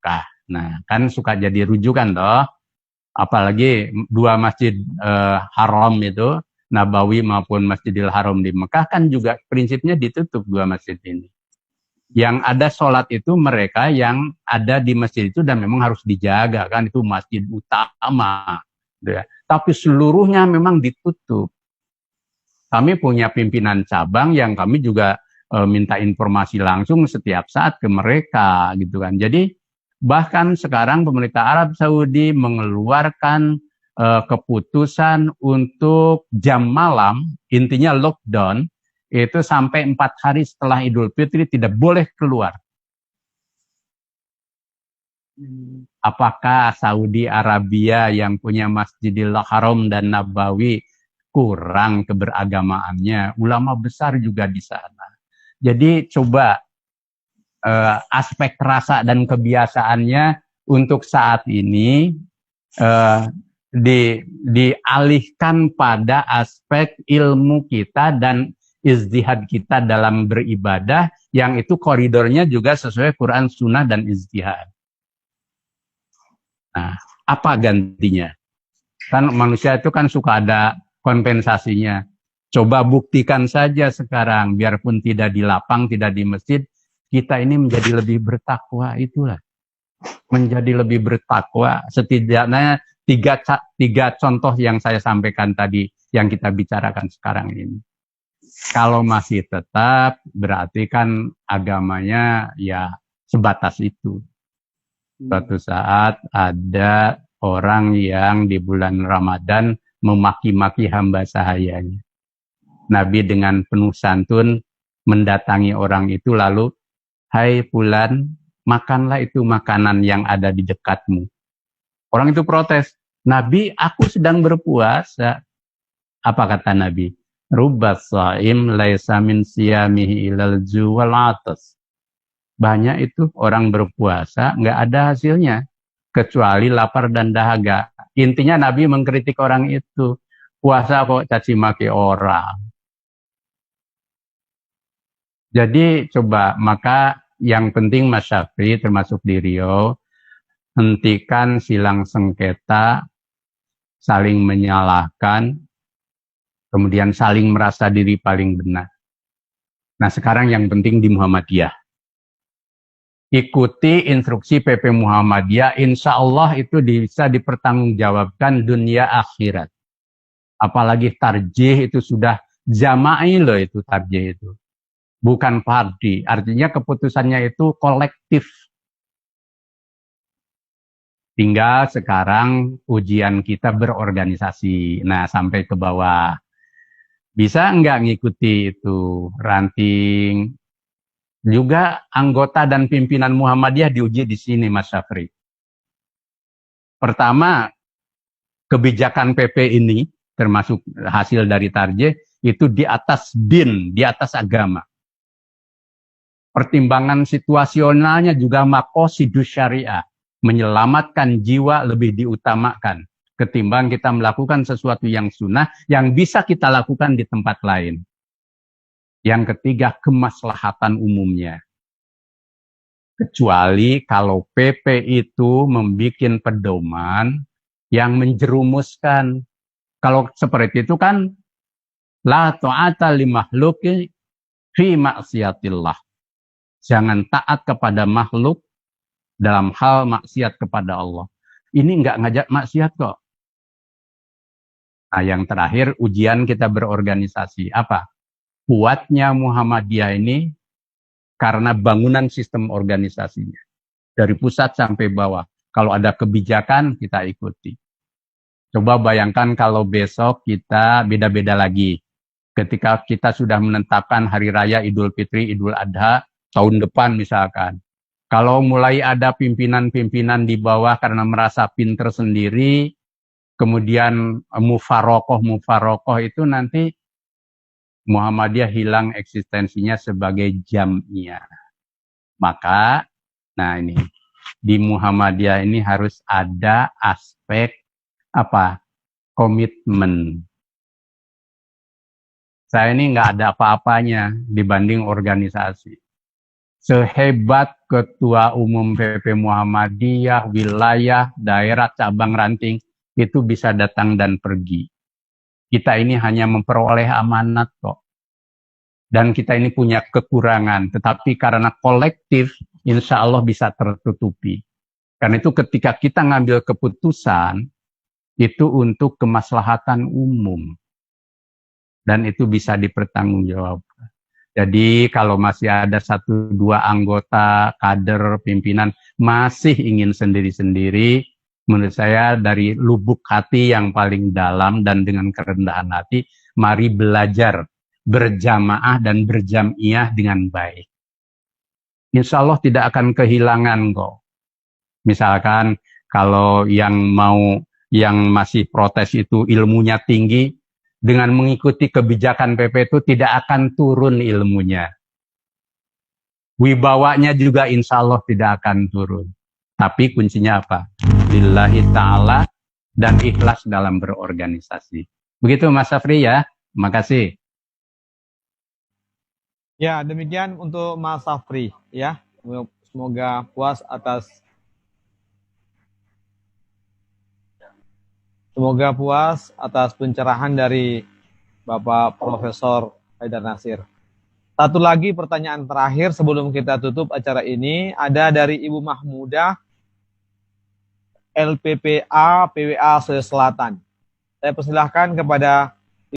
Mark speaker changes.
Speaker 1: Mekah. Nah, kan suka jadi rujukan toh. Apalagi dua masjid haram itu, Nabawi maupun Masjidil Haram di Mekah kan juga prinsipnya ditutup dua masjid ini. Yang ada sholat itu mereka yang ada di masjid itu dan memang harus dijaga kan, itu masjid utama. Ya. Tapi seluruhnya memang ditutup. Kami punya pimpinan cabang yang kami juga minta informasi langsung setiap saat ke mereka gitu kan. Jadi bahkan sekarang pemerintah Arab Saudi mengeluarkan keputusan untuk jam malam, intinya lockdown, itu sampai 4 hari setelah Idul Fitri tidak boleh keluar. Apakah Saudi Arabia yang punya Masjidil Haram dan Nabawi kurang keberagamaannya? Ulama besar juga di sana. Jadi coba aspek rasa dan kebiasaannya untuk saat ini dialihkan pada aspek ilmu kita dan ijtihad kita dalam beribadah, yang itu koridornya juga sesuai Quran, Sunnah, dan ijtihad. Nah, apa gantinya? Kan manusia itu kan suka ada kompensasinya. Coba buktikan saja sekarang, biarpun tidak di lapang, tidak di masjid, kita ini menjadi lebih bertakwa, itulah. Menjadi lebih bertakwa. Setidaknya tiga contoh yang saya sampaikan tadi, yang kita bicarakan sekarang ini. Kalau masih tetap, berarti kan agamanya ya sebatas itu. Suatu saat ada orang yang di bulan Ramadan memaki-maki hamba sahayanya. Nabi dengan penuh santun mendatangi orang itu lalu, "Hai fulan, makanlah itu makanan yang ada di dekatmu." Orang itu protes, "Nabi, aku sedang berpuasa." Apa kata Nabi? "Rubbat shaim laisa min siyamihi ilal ju' wal 'atas." Banyak itu orang berpuasa, nggak ada hasilnya, kecuali lapar dan dahaga. Intinya Nabi mengkritik orang itu. Puasa kok caci maki orang. Jadi coba, maka yang penting Mas Syafri termasuk di Riau, hentikan silang sengketa, saling menyalahkan, kemudian saling merasa diri paling benar. Nah sekarang yang penting di Muhammadiyah. Ikuti instruksi PP Muhammadiyah, insya Allah itu bisa dipertanggungjawabkan dunia akhirat. Apalagi tarjih itu sudah jama'i loh, itu tarjih itu. Bukan fardi, artinya keputusannya itu kolektif. Tinggal sekarang ujian kita berorganisasi. Nah sampai ke bawah. Bisa enggak ngikuti itu ranting? Juga anggota dan pimpinan Muhammadiyah diuji di sini, Mas Syafri. Pertama, kebijakan PP ini, termasuk hasil dari tarjih, itu di atas din, di atas agama. Pertimbangan situasionalnya juga maqasidus syariah. Menyelamatkan jiwa lebih diutamakan ketimbang kita melakukan sesuatu yang sunnah yang bisa kita lakukan di tempat lain. Yang ketiga, kemaslahatan umumnya. Kecuali kalau PP itu membuat pedoman yang menjerumuskan. Kalau seperti itu kan, la ta'ata li makhluqi fi maksiatillah. Jangan taat kepada makhluk dalam hal maksiat kepada Allah. Ini enggak ngajak maksiat kok. Nah yang terakhir, ujian kita berorganisasi. Apa? Kuatnya Muhammadiyah ini karena bangunan sistem organisasinya. Dari pusat sampai bawah. Kalau ada kebijakan, kita ikuti. Coba bayangkan kalau besok kita beda-beda lagi. Ketika kita sudah menetapkan hari raya Idul Fitri, Idul Adha, tahun depan misalkan. Kalau mulai ada pimpinan-pimpinan di bawah karena merasa pinter sendiri, kemudian mufarokoh itu nanti Muhammadiyah hilang eksistensinya sebagai jam'iyah. Maka, nah ini, di Muhammadiyah ini harus ada aspek apa? Komitmen. Saya ini nggak ada apa-apanya dibanding organisasi. sehebat ketua umum PP Muhammadiyah, wilayah, daerah, cabang, ranting, itu bisa datang dan pergi. Kita ini hanya memperoleh amanat kok. Dan kita ini punya kekurangan, tetapi karena kolektif, insya Allah bisa tertutupi. Karena itu ketika kita ngambil keputusan, itu untuk kemaslahatan umum. Dan itu bisa dipertanggungjawabkan. Jadi kalau masih ada 1-2 anggota, kader, pimpinan masih ingin sendiri-sendiri, menurut saya dari lubuk hati yang paling dalam dan dengan kerendahan hati, mari belajar berjamaah dan berjamiyah dengan baik. Insya Allah tidak akan kehilangan kok. Misalkan kalau yang masih protes itu ilmunya tinggi, dengan mengikuti kebijakan PP itu tidak akan turun ilmunya. Wibawanya juga insya Allah tidak akan turun. Tapi kuncinya apa? Lillahi ta'ala dan ikhlas dalam berorganisasi. Begitu Mas Safri ya. Makasih.
Speaker 2: Ya, demikian untuk Mas Safri ya. Semoga puas atas pencerahan dari Bapak Profesor Haidar Nasir. Satu lagi pertanyaan terakhir sebelum kita tutup acara ini, ada dari Ibu Mahmudah, LPPA PWA Sulawesi Selatan. Saya persilahkan kepada